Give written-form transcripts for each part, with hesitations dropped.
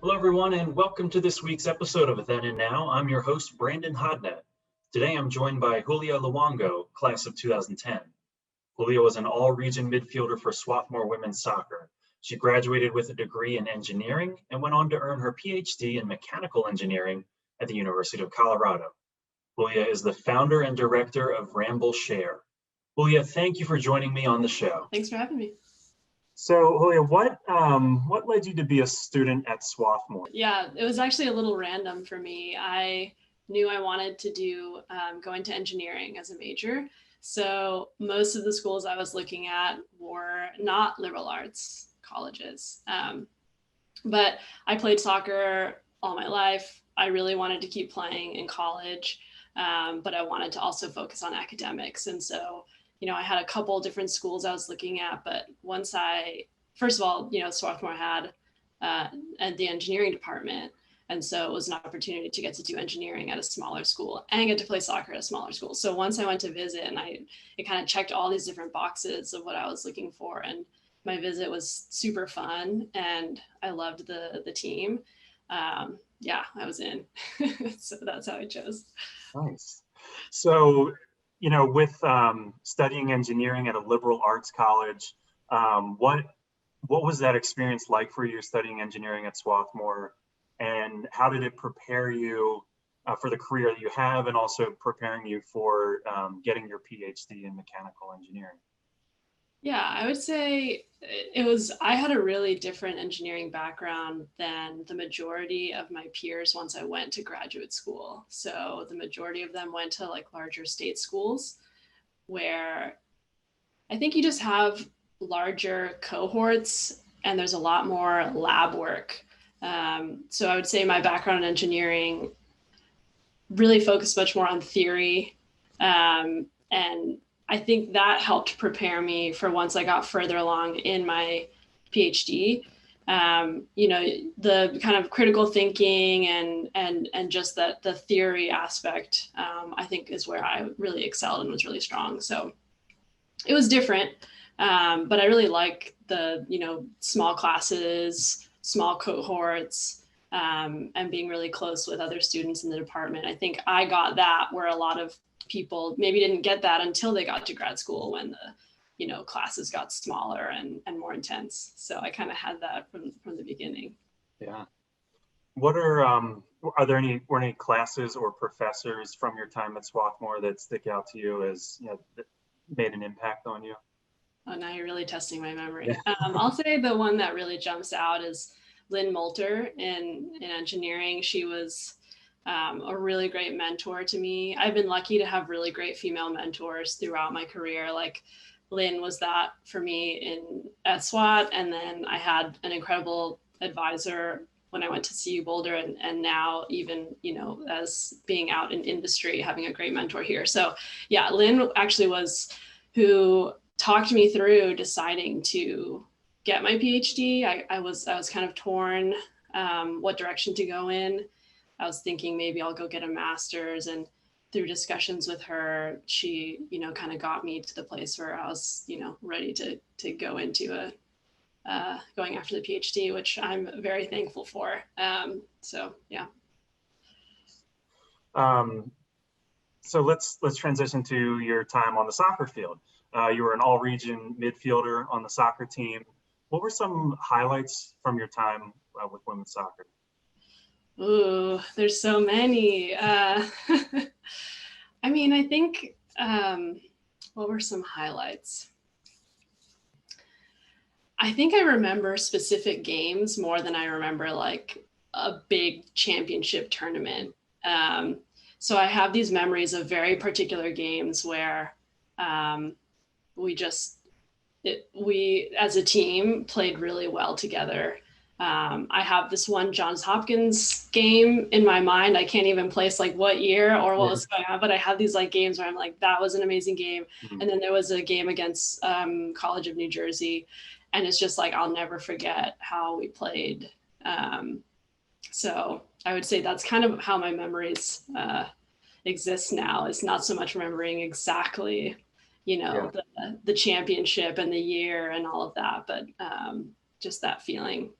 Hello, everyone, and welcome to this week's episode of Then and Now. I'm your host, Brandon Hodnett. Today, I'm joined by Julia Luongo, class of 2010. Julia was an all-region midfielder for Swarthmore women's soccer. She graduated with a degree in engineering and went on to earn her PhD in mechanical engineering at the University of Colorado. Julia is the founder and director of Ramboll Shair. Julia, thank you for joining me on the show. Thanks for having me. So, Julia, what led you to be a student at Swarthmore? Yeah, it was actually a little random for me. I knew I wanted to go into engineering as a major. So most of the schools I was looking at were not liberal arts colleges. But I played soccer all my life. I really wanted to keep playing in college, but I wanted to also focus on academics. And so I had a couple different schools I was looking at, but first of all, Swarthmore had the engineering department. And so it was an opportunity to get to do engineering at a smaller school and get to play soccer at a smaller school. So once I went to visit and it kind of checked all these different boxes of what I was looking for. And my visit was super fun and I loved the team. I was in. So that's how I chose. Nice. So, with studying engineering at a liberal arts college, what was that experience like for you studying engineering at Swarthmore, and how did it prepare you for the career that you have, and also preparing you for getting your PhD in mechanical engineering? Yeah, I would say I had a really different engineering background than the majority of my peers once I went to graduate school. So the majority of them went to larger state schools where I think you just have larger cohorts and there's a lot more lab work. So I would say my background in engineering really focused much more on theory, and I think that helped prepare me for once I got further along in my PhD. The kind of critical thinking and just the theory aspect, I think is where I really excelled and was really strong. So it was different, but I really like the, small classes, small cohorts, and being really close with other students in the department. I think I got that where a lot of people maybe didn't get that until they got to grad school when the classes got smaller and more intense. So I kind of had that from the beginning. Yeah. What are there any classes or professors from your time at Swarthmore that stick out to you as that made an impact on you? Oh, now you're really testing my memory. Yeah. I'll say the one that really jumps out is Lynn Moulter in engineering. She was a really great mentor to me. I've been lucky to have really great female mentors throughout my career. Like Lynn was that for me at SWAT. And then I had an incredible advisor when I went to CU Boulder, and now even, as being out in industry, having a great mentor here. So yeah, Lynn actually was who talked me through deciding to get my PhD. I was kind of torn what direction to go in. I was thinking maybe I'll go get a master's, and through discussions with her, she, kind of got me to the place where I was, ready to go into going after the PhD, which I'm very thankful for. So yeah. So let's transition to your time on the soccer field. You were an all-region midfielder on the soccer team. What were some highlights from your time with women's soccer? Ooh, there's so many. I mean, I think, what were some highlights? I think I remember specific games more than I remember like a big championship tournament. So I have these memories of very particular games where we as a team played really well together. I have this one Johns Hopkins game in my mind. I can't even place like what year or what was going on, but I have these like games where I'm like, that was an amazing game. Mm-hmm. And then there was a game against College of New Jersey. And it's just like, I'll never forget how we played. So I would say that's kind of how my memories exist now. It's not so much remembering exactly, the championship and the year and all of that, but just that feeling.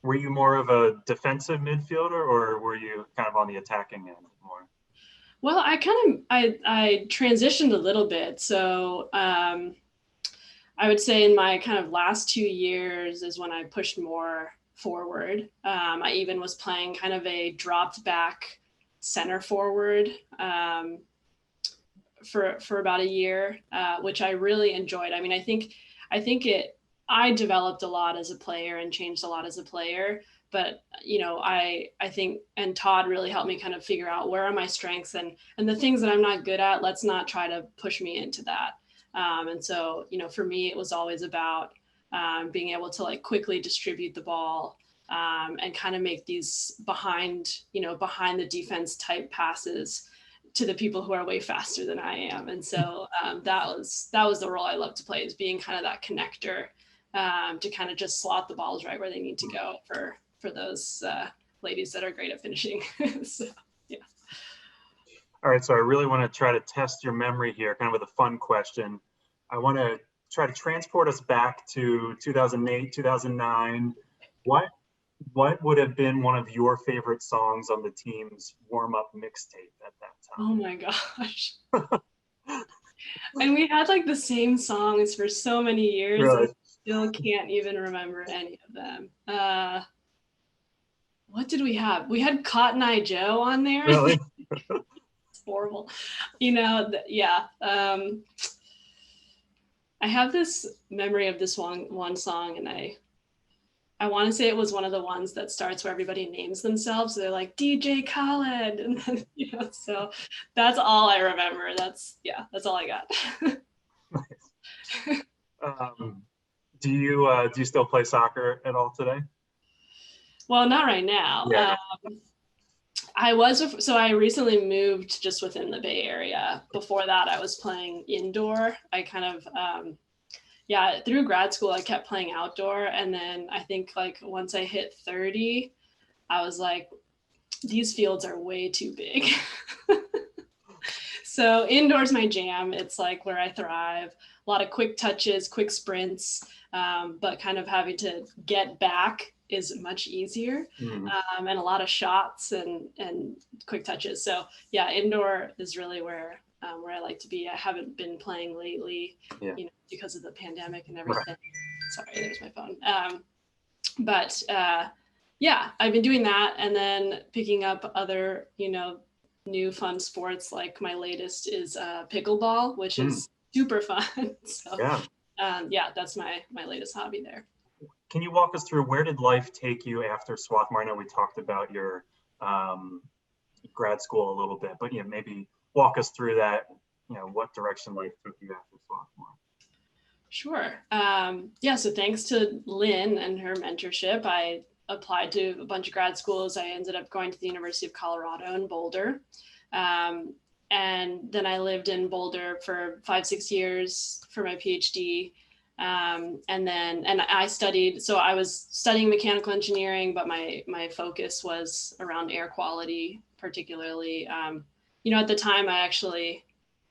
Were you more of a defensive midfielder, or were you kind of on the attacking end more? Well, I transitioned a little bit. So I would say in my kind of last 2 years is when I pushed more forward. I even was playing kind of a dropped back center forward for about a year, which I really enjoyed. I mean, I developed a lot as a player and changed a lot as a player. But I think, and Todd really helped me kind of figure out where are my strengths and the things that I'm not good at. Let's not try to push me into that. And so, for me, it was always about being able to like quickly distribute the ball and kind of make these behind the defense type passes to the people who are way faster than I am. And so that was the role I love to play, is being kind of that connector to kind of just slot the balls right where they need to go for those ladies that are great at finishing. So, yeah. All right, so I really want to try to test your memory here, kind of with a fun question. I want to try to transport us back to 2008, 2009. What would have been one of your favorite songs on the team's warm-up mixtape at that time? Oh my gosh. And we had like the same songs for so many years. Really? And still can't even remember any of them. What did we have? We had Cotton Eye Joe on there. Really? It's horrible. Yeah. I have this memory of this one song, and I want to say it was one of the ones that starts where everybody names themselves. So they're like DJ Khaled, and then, so that's all I remember. That's all I got. Nice. Do you still play soccer at all today? Well, not right now. Yeah. I recently moved just within the Bay Area. Before that, I was playing indoor. I kind of, through grad school, I kept playing outdoor. And then I think like once I hit 30, I was like, these fields are way too big. So indoors my jam. It's like where I thrive. A lot of quick touches, quick sprints, but kind of having to get back is much easier, and a lot of shots and quick touches. So yeah, indoor is really where I like to be. I haven't been playing lately, because of the pandemic and everything. Right. Sorry, there's my phone. But I've been doing that, and then picking up other, new fun sports. Like my latest is pickleball, which is super fun. So that's my latest hobby there. Can you walk us through, where did life take you after Swarthmore? I know we talked about your grad school a little bit, but maybe walk us through that, what direction life took you after Swarthmore. Sure. So thanks to Lynn and her mentorship, I applied to a bunch of grad schools. I ended up going to the University of Colorado in Boulder. And then I lived in Boulder for 5-6 years for my PhD. And I studied, so I was studying mechanical engineering, but my focus was around air quality, particularly. At the time,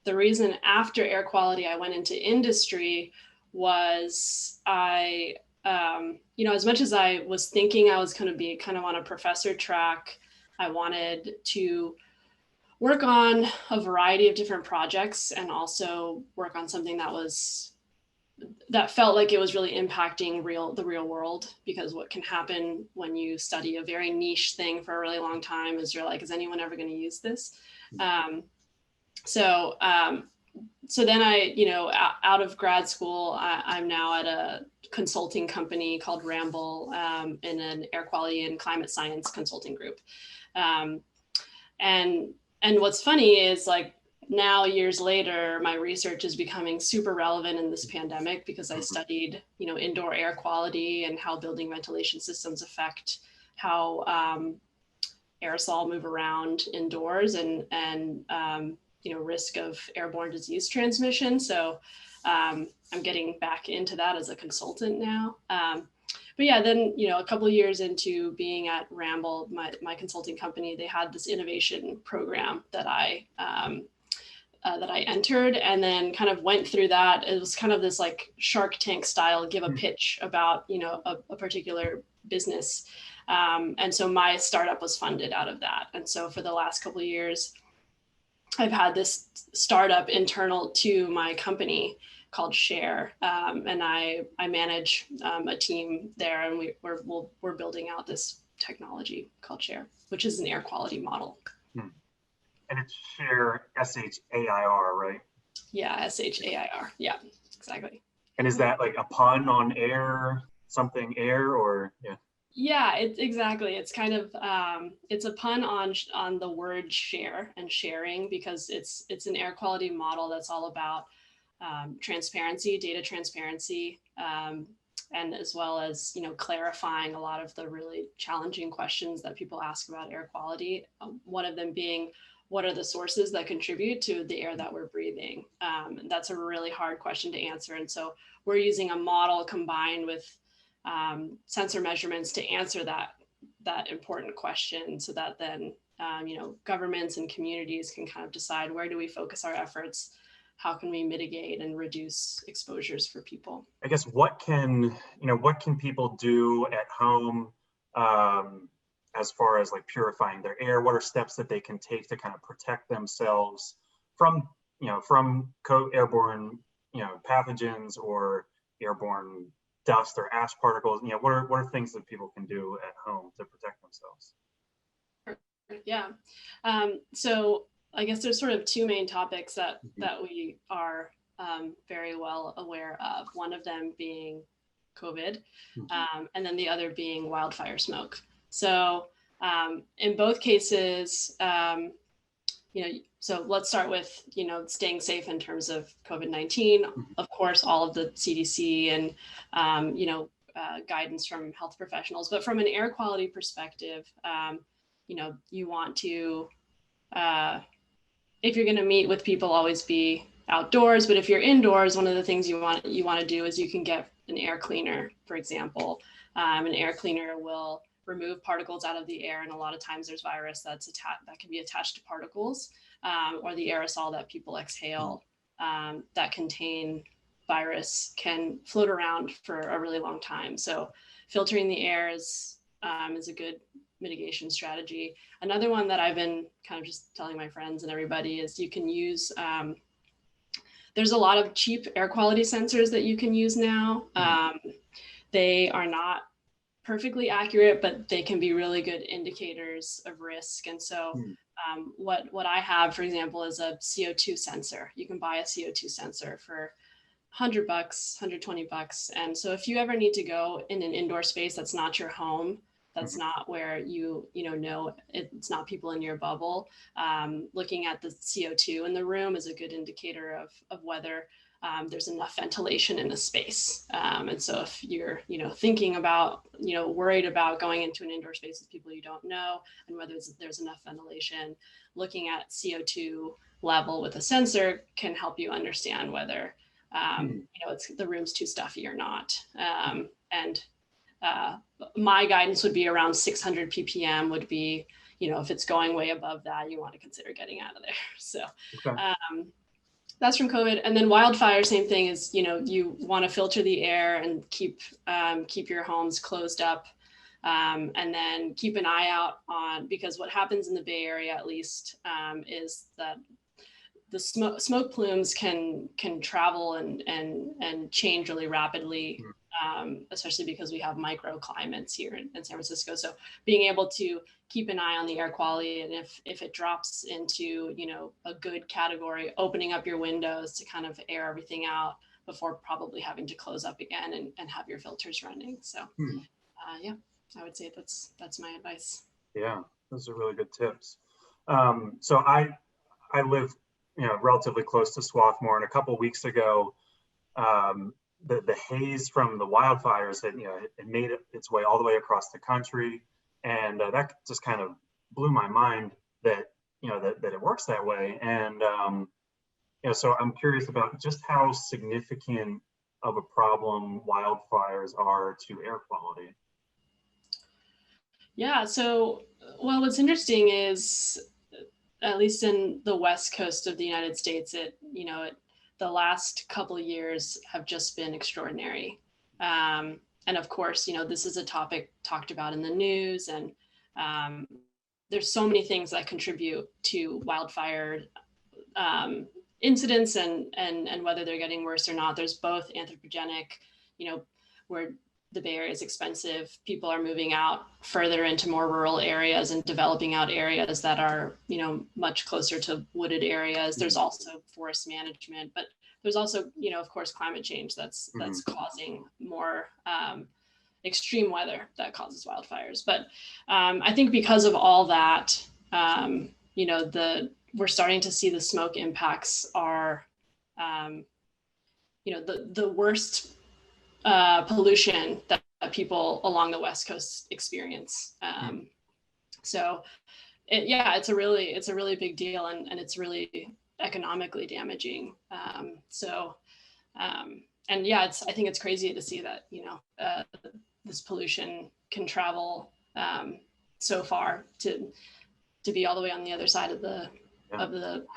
the reason after air quality I went into industry was as much as I was thinking I was going to be kind of on a professor track, I wanted to work on a variety of different projects and also work on something that felt like it was really impacting the real world, because what can happen when you study a very niche thing for a really long time is you're like, is anyone ever going to use this? So then out of grad school, I'm now at a consulting company called Ramboll in an air quality and climate science consulting group. And what's funny is, like, now years later, my research is becoming super relevant in this pandemic, because I studied, indoor air quality and how building ventilation systems affect how aerosol move around indoors and risk of airborne disease transmission. So I'm getting back into that as a consultant now. Then, a couple of years into being at Ramboll, my consulting company, they had this innovation program that I that I entered, and then kind of went through that. It was kind of this like Shark Tank style, give a pitch about, you know, a particular business. And so my startup was funded out of that. And so for the last couple of years, I've had this startup internal to my company called Shair, and I manage a team there, and we're building out this technology called Shair, which is an air quality model. And it's Shair, SHAIR, right? Yeah, SHAIR. Yeah, exactly. And is that like a pun on air, something air, or yeah? Yeah, exactly. It's kind of it's a pun on the word share and sharing, because it's an air quality model that's all about transparency, data transparency, and as well as, you know, clarifying a lot of the really challenging questions that people ask about air quality. One of them being, what are the sources that contribute to the air that we're breathing? And that's a really hard question to answer. And so we're using a model combined with sensor measurements to answer that important question, so that then you know, governments and communities can kind of decide, where do we focus our efforts? How can we mitigate and reduce exposures for people? I guess what can people do at home as far as like purifying their air? What are steps that they can take to kind of protect themselves from airborne pathogens or airborne dust or ash particles? You know, what are things that people can do at home to protect themselves? Yeah. So I guess there's sort of two main topics that we are very well aware of. One of them being COVID, and then the other being wildfire smoke. So in both cases, so let's start with, staying safe in terms of COVID-19. Of course, all of the CDC and, guidance from health professionals. But from an air quality perspective, you want to, if you're going to meet with people, always be outdoors. But if you're indoors, one of the things you want to do is you can get an air cleaner, for example. An air cleaner will remove particles out of the air, and a lot of times there's virus that can be attached to particles, or the aerosol that people exhale that contain virus can float around for a really long time. So filtering the air is a good mitigation strategy. Another one that I've been kind of just telling my friends and everybody is you can use, there's a lot of cheap air quality sensors that you can use now. They are not perfectly accurate, but they can be really good indicators of risk. And so what I have, for example, is a CO2 sensor. You can buy a CO2 sensor for $100, $120. And so if you ever need to go in an indoor space that's not your home, that's not where it's not people in your bubble, looking at the CO2 in the room is a good indicator of whether there's enough ventilation in a space. And so if you're, thinking about, worried about going into an indoor space with people you don't know, and whether there's enough ventilation, looking at CO2 level with a sensor can help you understand whether, the room's too stuffy or not. My guidance would be around 600 ppm would be, if it's going way above that, you want to consider getting out of there. So that's from COVID. And then wildfire, same thing is, you want to filter the air and keep your homes closed up. And then keep an eye out on, because what happens in the Bay Area, at least, is that the smoke plumes can travel and change really rapidly, especially because we have microclimates here in San Francisco. So being able to keep an eye on the air quality, and if it drops into, a good category, opening up your windows to kind of air everything out before probably having to close up again and have your filters running. So I would say that's my advice. Yeah, those are really good tips. So I live relatively close to Swarthmore, and a couple of weeks ago, the haze from the wildfires had it made its way all the way across the country, and that just kind of blew my mind that that it works that way. And so I'm curious about just how significant of a problem wildfires are to air quality. Yeah. So, well, what's interesting is at least in the West Coast of the United States, the last couple of years have just been extraordinary. And of course, this is a topic talked about in the news, and there's so many things that contribute to wildfire incidents and whether they're getting worse or not. There's both anthropogenic, where the Bay Area is expensive. People are moving out further into more rural areas and developing out areas that are, much closer to wooded areas. There's also forest management, but there's also, of course, climate change that's causing more extreme weather that causes wildfires. But I think because of all that, we're starting to see the smoke impacts are, the worst pollution that people along the West Coast experience. So it's a really big deal, and it's really economically damaging. I think it's crazy to see that, this pollution can travel so far to be all the way on the other side of the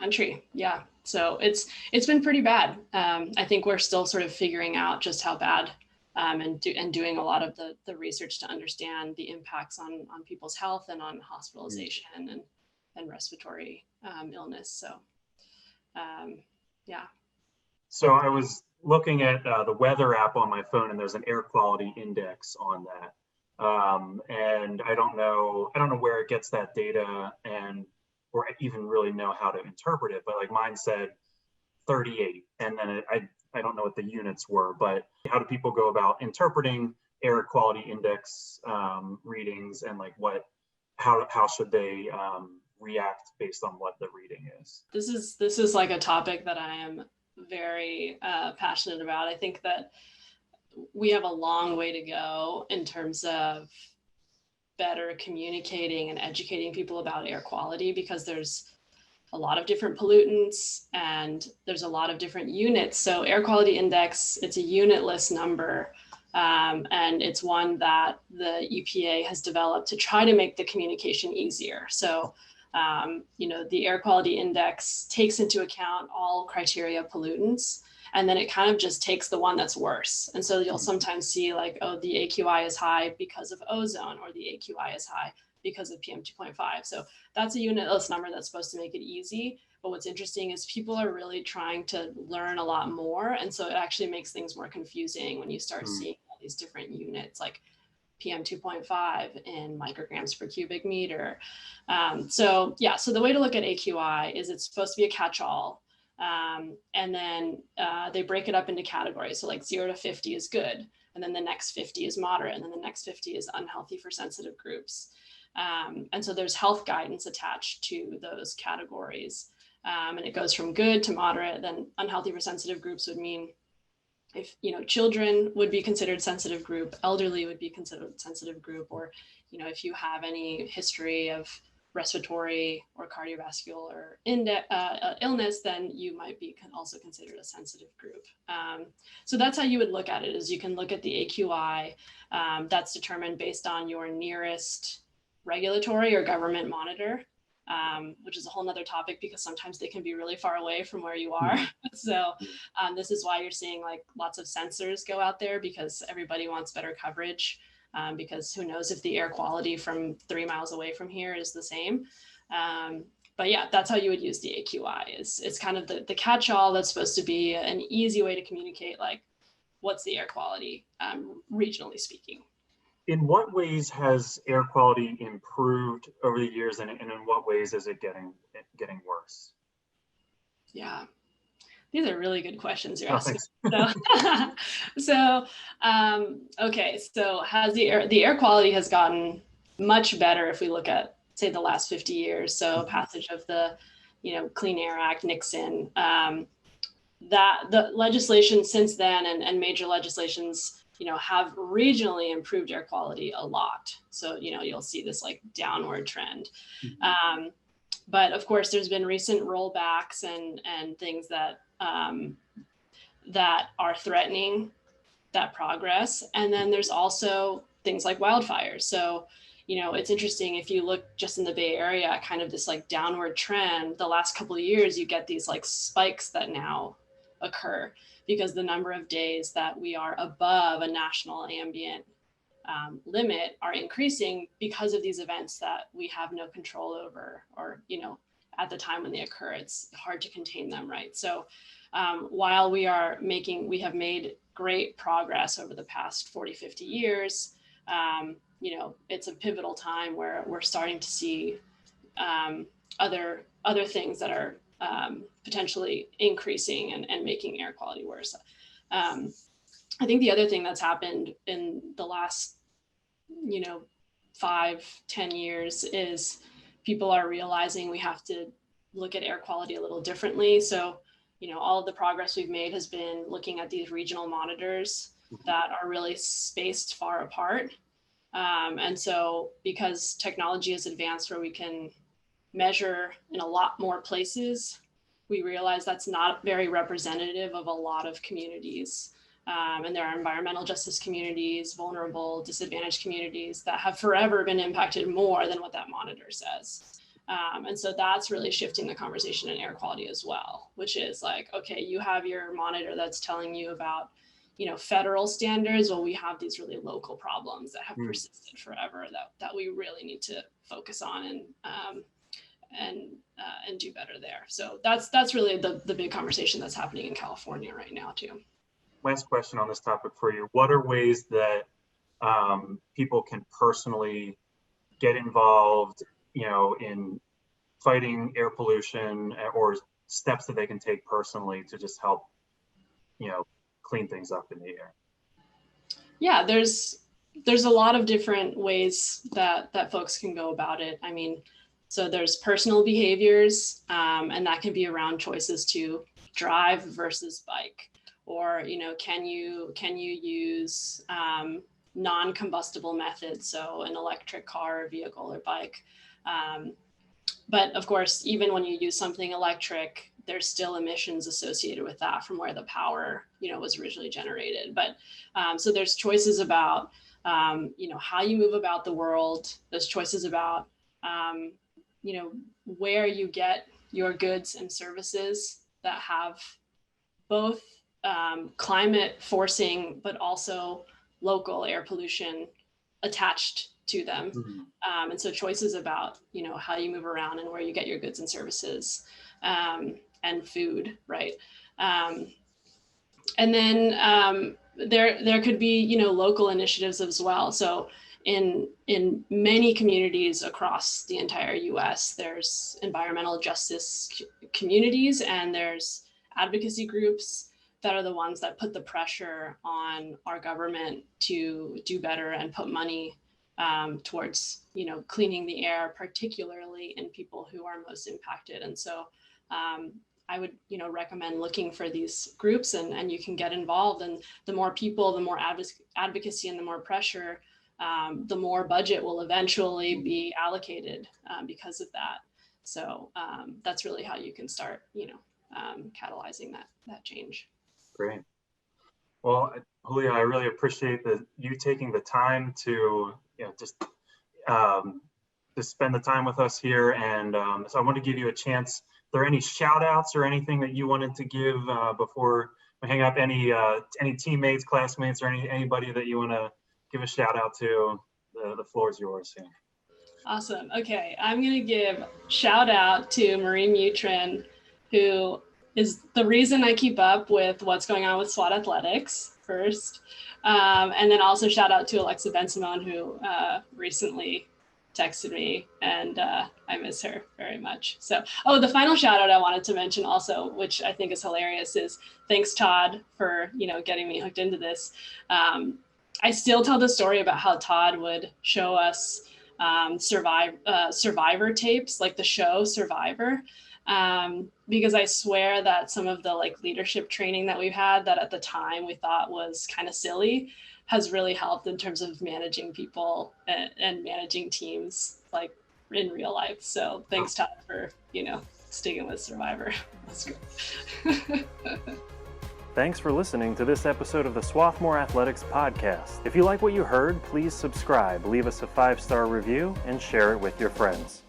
country. Yeah. So it's been pretty bad. I think we're still sort of figuring out just how bad, and doing a lot of the research to understand the impacts on people's health and on hospitalization and respiratory illness. So, yeah. So I was looking at the weather app on my phone, and there's an air quality index on that. And I don't know where it gets that data, or even really know how to interpret it, but like mine said 38, and then I don't know what the units were, but how do people go about interpreting air quality index readings, and like how should they react based on what the reading is? This is like a topic that I am very passionate about. I think that we have a long way to go in terms of better communicating and educating people about air quality, because there's a lot of different pollutants and there's a lot of different units. So air quality index, it's a unitless number, and it's one that the EPA has developed to try to make the communication easier. So the air quality index takes into account all criteria of pollutants, and then it kind of just takes the one that's worse. And so you'll sometimes see like, oh, the AQI is high because of ozone, or the AQI is high because of PM 2.5. So that's a unitless number that's supposed to make it easy. But what's interesting is people are really trying to learn a lot more. And so it actually makes things more confusing when you start seeing all these different units, like PM 2.5 in micrograms per cubic meter. So the way to look at AQI is it's supposed to be a catch-all. And then they break it up into categories. So like 0 to 50 is good. And then the next 50 is moderate. And then the next 50 is unhealthy for sensitive groups. And so there's health guidance attached to those categories. And it goes from good to moderate. Then unhealthy for sensitive groups would mean if, children would be considered sensitive group, elderly would be considered sensitive group, or, if you have any history of respiratory or cardiovascular illness, then you might be also considered a sensitive group. So that's how you would look at it, is you can look at the AQI that's determined based on your nearest regulatory or government monitor, which is a whole nother topic because sometimes they can be really far away from where you are. So this is why you're seeing like lots of sensors go out there, because everybody wants better coverage. Because who knows if the air quality from 3 miles away from here is the same. But yeah, that's how you would use the AQI. It's kind of the catch-all that's supposed to be an easy way to communicate, like, what's the air quality, regionally speaking. In what ways has air quality improved over the years, and in what ways is it getting worse? Yeah. These are really good questions you're asking. Okay, so has the air quality has gotten much better if we look at, say, the last 50 years. So passage of the, Clean Air Act, Nixon, that the legislation since then and major legislations, have regionally improved air quality a lot. So, you'll see this like downward trend. But of course, there's been recent rollbacks and things that are threatening that progress. And then there's also things like wildfires. So, it's interesting if you look just in the Bay Area, kind of this like downward trend. The last couple of years, you get these like spikes that now occur because the number of days that we are above a national ambient limit are increasing because of these events that we have no control over, or, at the time when they occur, it's hard to contain them, right? So while we have made great progress over the past 40, 50 years, it's a pivotal time where we're starting to see other things that are potentially increasing and making air quality worse. I think the other thing that's happened in the last 5-10 years is people are realizing we have to look at air quality a little differently. So, all of the progress we've made has been looking at these regional monitors that are really spaced far apart. And so because technology has advanced where we can measure in a lot more places, we realize that's not very representative of a lot of communities. And there are environmental justice communities, vulnerable, disadvantaged communities that have forever been impacted more than what that monitor says. And so that's really shifting the conversation in air quality as well, which is like, okay, you have your monitor that's telling you about, federal standards. Well, we have these really local problems that have persisted forever that we really need to focus on and do better there. So that's really the big conversation that's happening in California right now too. Last question on this topic for you. What are ways that people can personally get involved, in fighting air pollution, or steps that they can take personally to just help, clean things up in the air? Yeah, there's a lot of different ways that folks can go about it. I mean, so there's personal behaviors, and that can be around choices to drive versus bike. Or, can you use non-combustible methods, so an electric car or vehicle or bike. But of course, even when you use something electric, there's still emissions associated with that from where the power, was originally generated. But so there's choices about, how you move about the world. There's choices about, where you get your goods and services that have both climate forcing, but also local air pollution attached to them. And so choices about, how you move around and where you get your goods and services, and food, right? And then there could be, local initiatives as well. So in many communities across the entire US, there's environmental justice communities, and there's advocacy groups that are the ones that put the pressure on our government to do better and put money towards, cleaning the air, particularly in people who are most impacted. And so I would, recommend looking for these groups, and you can get involved. And the more people, the more advocacy, and the more pressure, the more budget will eventually be allocated because of that. So that's really how you can start, catalyzing that change. Great. Well, Julio, I really appreciate you taking the time to, just to spend the time with us here. And so I want to give you a chance. Are there any shout outs or anything that you wanted to give before we hang up? Any teammates, classmates, or anybody that you want to give a shout out to? The floor is yours. Yeah. Awesome. Okay, I'm going to give shout out to Marie Mutrin, who is the reason I keep up with what's going on with SWAT athletics first. And then also shout out to Alexa Ben-Simone, who recently texted me, and I miss her very much. So, the final shout out I wanted to mention also, which I think is hilarious, is thanks Todd for, getting me hooked into this. I still tell the story about how Todd would show us Survivor tapes, like the show Survivor. Because I swear that some of the leadership training that we've had that at the time we thought was kind of silly has really helped in terms of managing people and managing teams in real life. So thanks Todd for, sticking with Survivor. That's good. Thanks for listening to this episode of the Swarthmore Athletics Podcast. If you like what you heard, please subscribe, leave us a 5-star review, and share it with your friends.